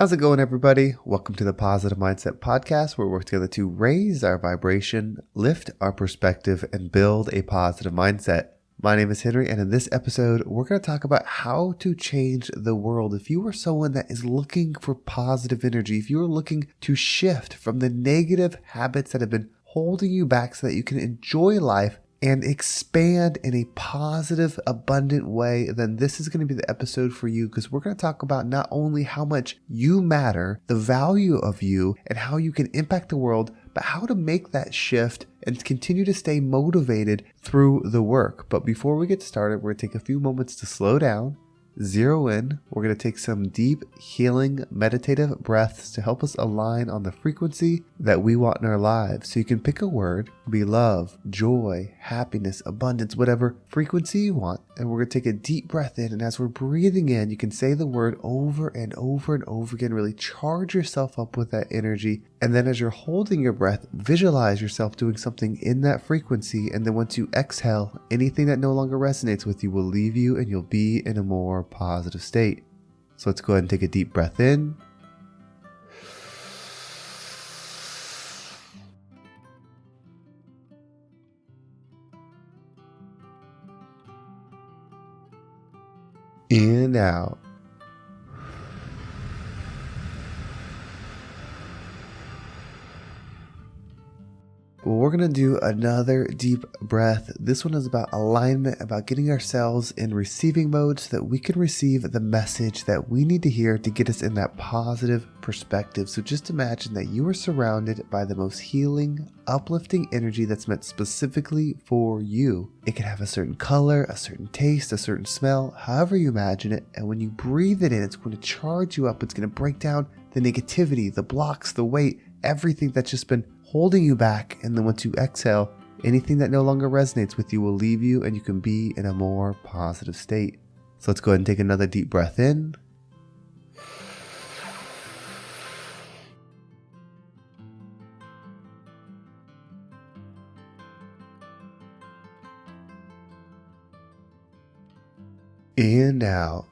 How's it going, everybody? Welcome to the Positive Mindset Podcast, where we work together to raise our vibration, lift our perspective, and build a positive mindset. My name is Henry, and in this episode, we're going to talk about how to change the world. If you are someone that is looking for positive energy, if you are looking to shift from the negative habits that have been holding you back so that you can enjoy life and expand in a positive, abundant way, then this is going to be the episode for you, because we're going to talk about not only how much you matter, the value of you, and how you can impact the world, but how to make that shift and continue to stay motivated through the work. But before we get started, we're going to take a few moments to slow down, zero in. We're going to take some deep, healing, meditative breaths to help us align on the frequency that we want in our lives. So you can pick a word, be love, joy, happiness, abundance, whatever frequency you want. And we're going to take a deep breath in. And as we're breathing in, you can say the word over and over and over again. Really charge yourself up with that energy. And then as you're holding your breath, visualize yourself doing something in that frequency. And then once you exhale, anything that no longer resonates with you will leave you, and you'll be in a more positive state. So let's go ahead and take a deep breath in. And out. Well, we're going to do another deep breath. This one is about alignment, about getting ourselves in receiving mode so that we can receive the message that we need to hear to get us in that positive perspective. So just imagine that you are surrounded by the most healing, uplifting energy that's meant specifically for you. It can have a certain color, a certain taste, a certain smell, however you imagine it. And when you breathe it in, it's going to charge you up. It's going to break down the negativity, the blocks, the weight, everything that's just been holding you back. And then once you exhale, anything that no longer resonates with you will leave you, and you can be in a more positive state. So let's go ahead and take another deep breath in. And out.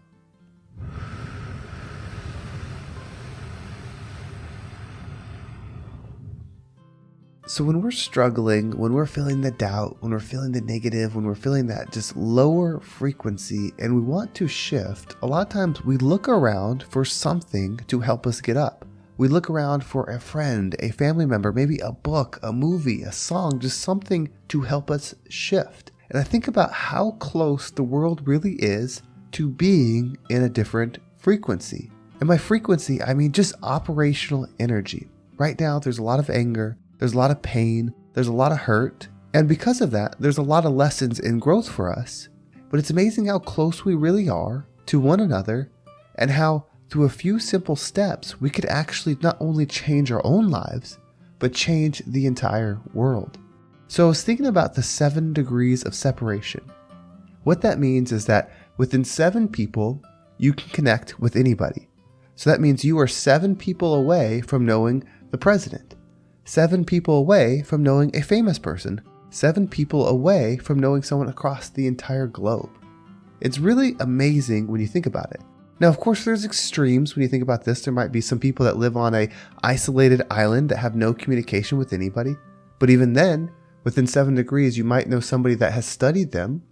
So when we're struggling, when we're feeling the doubt, when we're feeling the negative, when we're feeling that just lower frequency and we want to shift, a lot of times we look around for something to help us get up. We look around for a friend, a family member, maybe a book, a movie, a song, just something to help us shift. And I think about how close the world really is to being in a different frequency. And by frequency, I mean just operational energy. Right now, there's a lot of anger. There's a lot of pain, there's a lot of hurt, and because of that, there's a lot of lessons in growth for us. But it's amazing how close we really are to one another, and how through a few simple steps, we could actually not only change our own lives, but change the entire world. So I was thinking about the 7 degrees of separation. What that means is that within 7 people, you can connect with anybody. So that means you are 7 people away from knowing the president. 7 people away from knowing a famous person, 7 people away from knowing someone across the entire globe. It's really amazing when you think about it. Now, of course, there's extremes when you think about this. There might be some people that live on a isolated island that have no communication with anybody. But even then, within 7 degrees, you might know somebody that has studied them.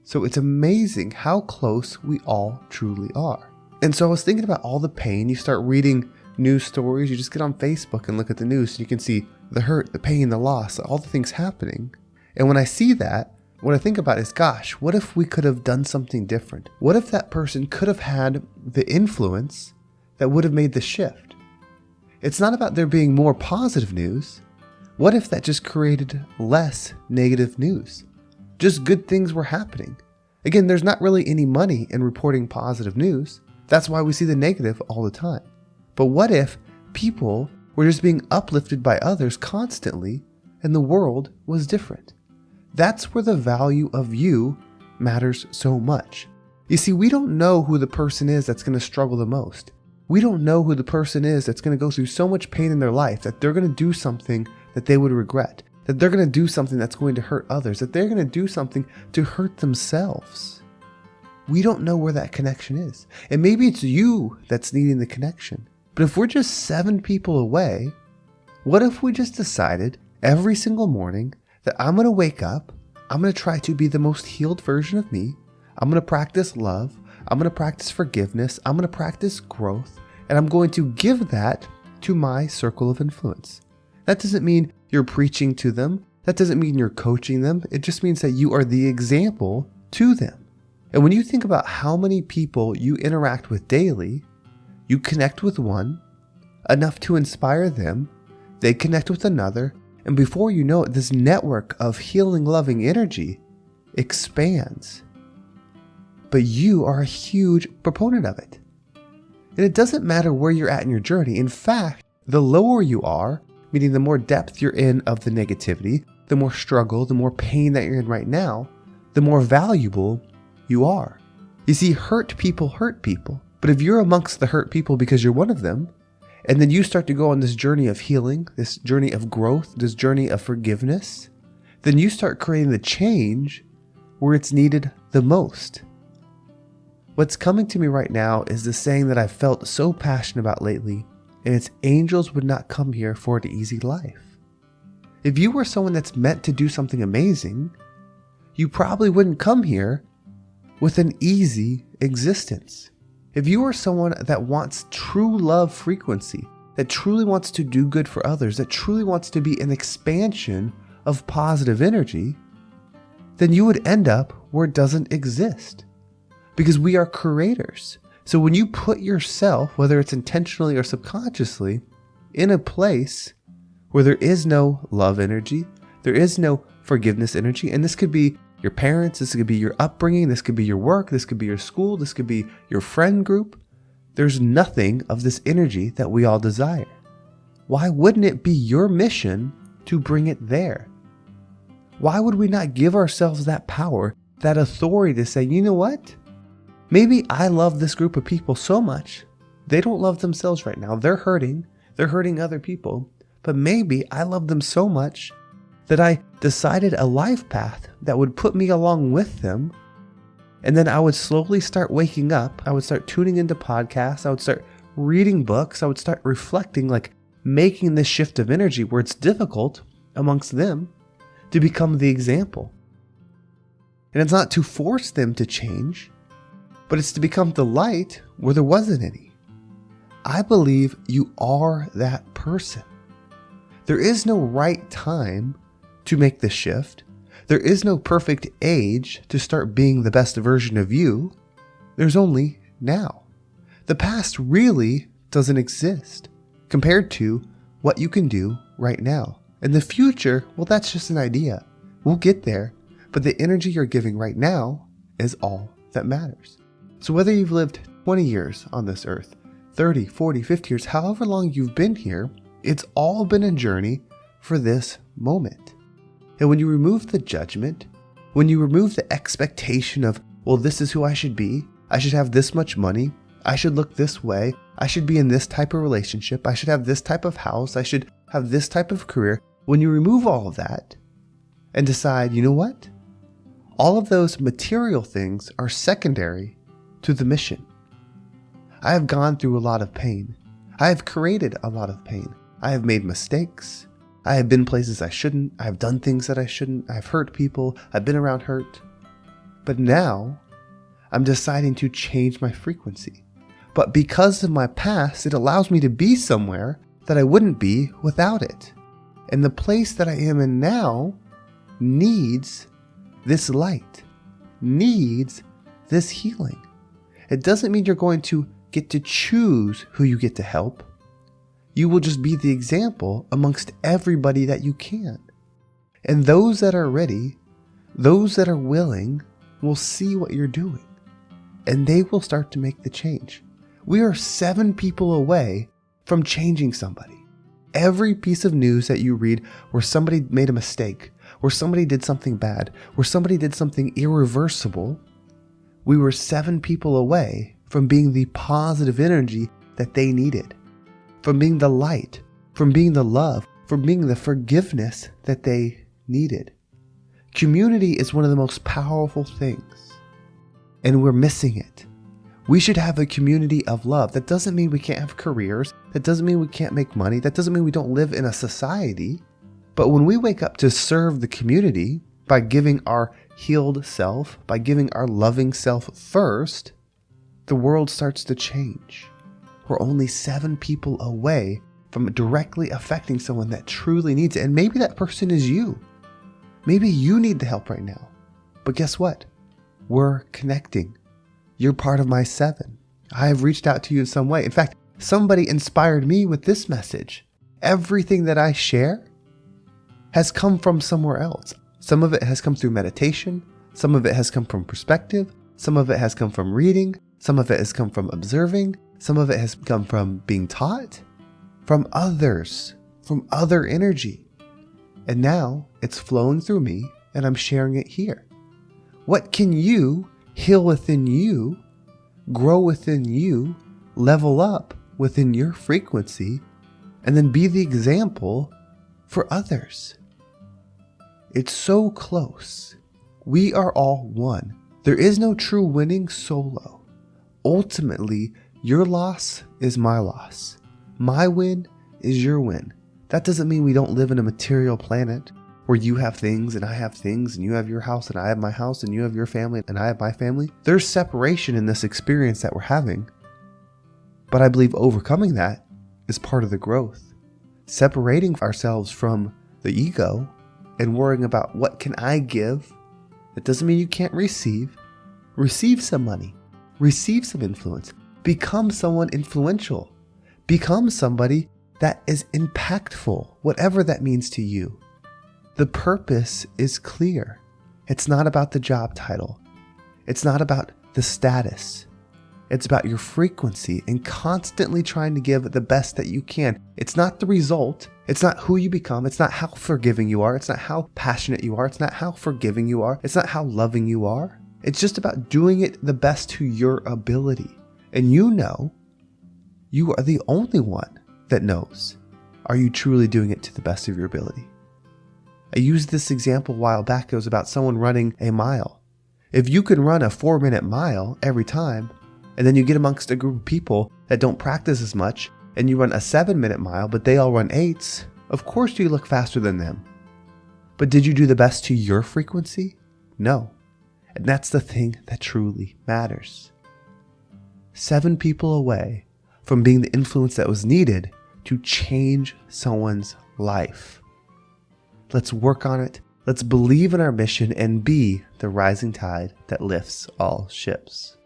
So it's amazing how close we all truly are. And so I was thinking about all the pain. You start reading news stories, you just get on Facebook and look at the news, and you can see the hurt, the pain, the loss, all the things happening. And when I see that, what I think about is, gosh, what if we could have done something different? What if that person could have had the influence that would have made the shift? It's not about there being more positive news. What if that just created less negative news? Just good things were happening. Again, there's not really any money in reporting positive news. That's why we see the negative all the time. But what if people were just being uplifted by others constantly and the world was different? That's where the value of you matters so much. You see, we don't know who the person is that's going to struggle the most. We don't know who the person is that's going to go through so much pain in their life that they're going to do something that they would regret, that they're going to do something that's going to hurt others, that they're going to do something to hurt themselves. We don't know where that connection is. And maybe it's you that's needing the connection. But if we're just 7 people away, what if we just decided every single morning that I'm going to wake up, I'm going to try to be the most healed version of me, I'm going to practice love, I'm going to practice forgiveness, I'm going to practice growth, and I'm going to give that to my circle of influence. That doesn't mean you're preaching to them. That doesn't mean you're coaching them. It just means that you are the example to them. And when you think about how many people you interact with daily, you connect with one, enough to inspire them, they connect with another, and before you know it, this network of healing, loving energy expands. But you are a huge proponent of it. And it doesn't matter where you're at in your journey. In fact, the lower you are, meaning the more depth you're in of the negativity, the more struggle, the more pain that you're in right now, the more valuable you are. You see, hurt people. But if you're amongst the hurt people because you're one of them, and then you start to go on this journey of healing, this journey of growth, this journey of forgiveness, then you start creating the change where it's needed the most. What's coming to me right now is the saying that I've felt so passionate about lately, and it's angels would not come here for an easy life. If you were someone that's meant to do something amazing, you probably wouldn't come here with an easy existence. If you are someone that wants true love frequency, that truly wants to do good for others, that truly wants to be an expansion of positive energy, then you would end up where it doesn't exist. Because we are creators. So when you put yourself, whether it's intentionally or subconsciously, in a place where there is no love energy, there is no forgiveness energy, and this could be your parents, this could be your upbringing, this could be your work, this could be your school, this could be your friend group. There's nothing of this energy that we all desire. Why wouldn't it be your mission to bring it there? Why would we not give ourselves that power, that authority to say, you know what? Maybe I love this group of people so much, they don't love themselves right now. They're hurting other people, but maybe I love them so much that I decided a life path that would put me along with them. And then I would slowly start waking up. I would start tuning into podcasts. I would start reading books. I would start reflecting, like making this shift of energy where it's difficult amongst them to become the example. And it's not to force them to change, but it's to become the light where there wasn't any. I believe you are that person. There is no right time to make the shift. There is no perfect age to start being the best version of you. There's only now. The past really doesn't exist compared to what you can do right now. And the future, well, that's just an idea. We'll get there, but the energy you're giving right now is all that matters. So whether you've lived 20 years on this earth, 30, 40, 50 years, however long you've been here, it's all been a journey for this moment. And when you remove the judgment, when you remove the expectation of, well, this is who I should be, I should have this much money, I should look this way, I should be in this type of relationship, I should have this type of house, I should have this type of career. When you remove all of that and decide, you know what? All of those material things are secondary to the mission. I have gone through a lot of pain. I have created a lot of pain. I have made mistakes. I have been places I shouldn't. I have done things that I shouldn't. I've hurt people. I've been around hurt. But now I'm deciding to change my frequency. But because of my past, it allows me to be somewhere that I wouldn't be without it. And the place that I am in now needs this light, needs this healing. It doesn't mean you're going to get to choose who you get to help. You will just be the example amongst everybody that you can. And those that are ready, those that are willing, will see what you're doing. And they will start to make the change. We are 7 people away from changing somebody. Every piece of news that you read where somebody made a mistake, where somebody did something bad, where somebody did something irreversible, we were 7 people away from being the positive energy that they needed, from being the light, from being the love, from being the forgiveness that they needed. Community is one of the most powerful things, and we're missing it. We should have a community of love. That doesn't mean we can't have careers. That doesn't mean we can't make money. That doesn't mean we don't live in a society. But when we wake up to serve the community by giving our healed self, by giving our loving self first, the world starts to change. We're only 7 people away from directly affecting someone that truly needs it. And maybe that person is you. Maybe you need the help right now. But guess what? We're connecting. You're part of my 7. I have reached out to you in some way. In fact, somebody inspired me with this message. Everything that I share has come from somewhere else. Some of it has come through meditation. Some of it has come from perspective. Some of it has come from reading. Some of it has come from observing. Some of it has come from being taught, from others, from other energy. And now it's flowing through me and I'm sharing it here. What can you heal within you, grow within you, level up within your frequency, and then be the example for others? It's so close. We are all one. There is no true winning solo. Ultimately, your loss is my loss. My win is your win. That doesn't mean we don't live in a material planet where you have things and I have things and you have your house and I have my house and you have your family and I have my family. There's separation in this experience that we're having. But I believe overcoming that is part of the growth. Separating ourselves from the ego and worrying about what can I give. That doesn't mean you can't receive. Receive some money. Receive some influence. Become someone influential. Become somebody that is impactful, whatever that means to you. The purpose is clear. It's not about the job title. It's not about the status. It's about your frequency and constantly trying to give the best that you can. It's not the result. It's not who you become. It's not how forgiving you are. It's not how passionate you are. It's not how forgiving you are. It's not how loving you are. It's just about doing it the best to your ability. And you know, you are the only one that knows. Are you truly doing it to the best of your ability? I used this example a while back. It was about someone running a mile. If you can run a 4-minute mile every time, and then you get amongst a group of people that don't practice as much, and you run a 7-minute mile, but they all run 8s, of course you look faster than them. But did you do the best to your frequency? No. And that's the thing that truly matters. 7 people away from being the influence that was needed to change someone's life. Let's work on it. Let's believe in our mission and be the rising tide that lifts all ships.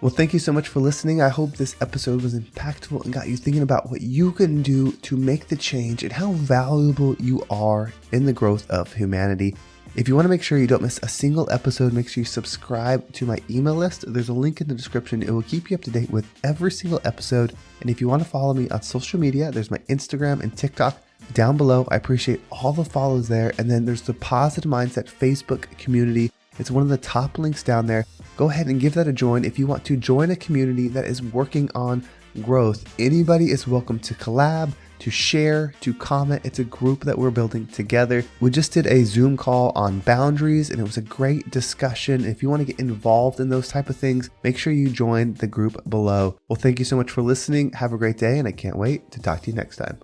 Well, thank you so much for listening. I hope this episode was impactful and got you thinking about what you can do to make the change and how valuable you are in the growth of humanity. If you want to make sure you don't miss a single episode, make sure you subscribe to my email list. There's a link in the description. It will keep you up to date with every single episode. And if you want to follow me on social media, there's my Instagram and TikTok down below. I appreciate all the follows there. And then there's the Positive Mindset Facebook community. It's one of the top links down there. Go ahead and give that a join. If you want to join a community that is working on growth, anybody is welcome to collab, to share, to comment. It's a group that we're building together. We just did a Zoom call on boundaries and it was a great discussion. If you want to get involved in those type of things, make sure you join the group below. Well, thank you so much for listening. Have a great day and I can't wait to talk to you next time.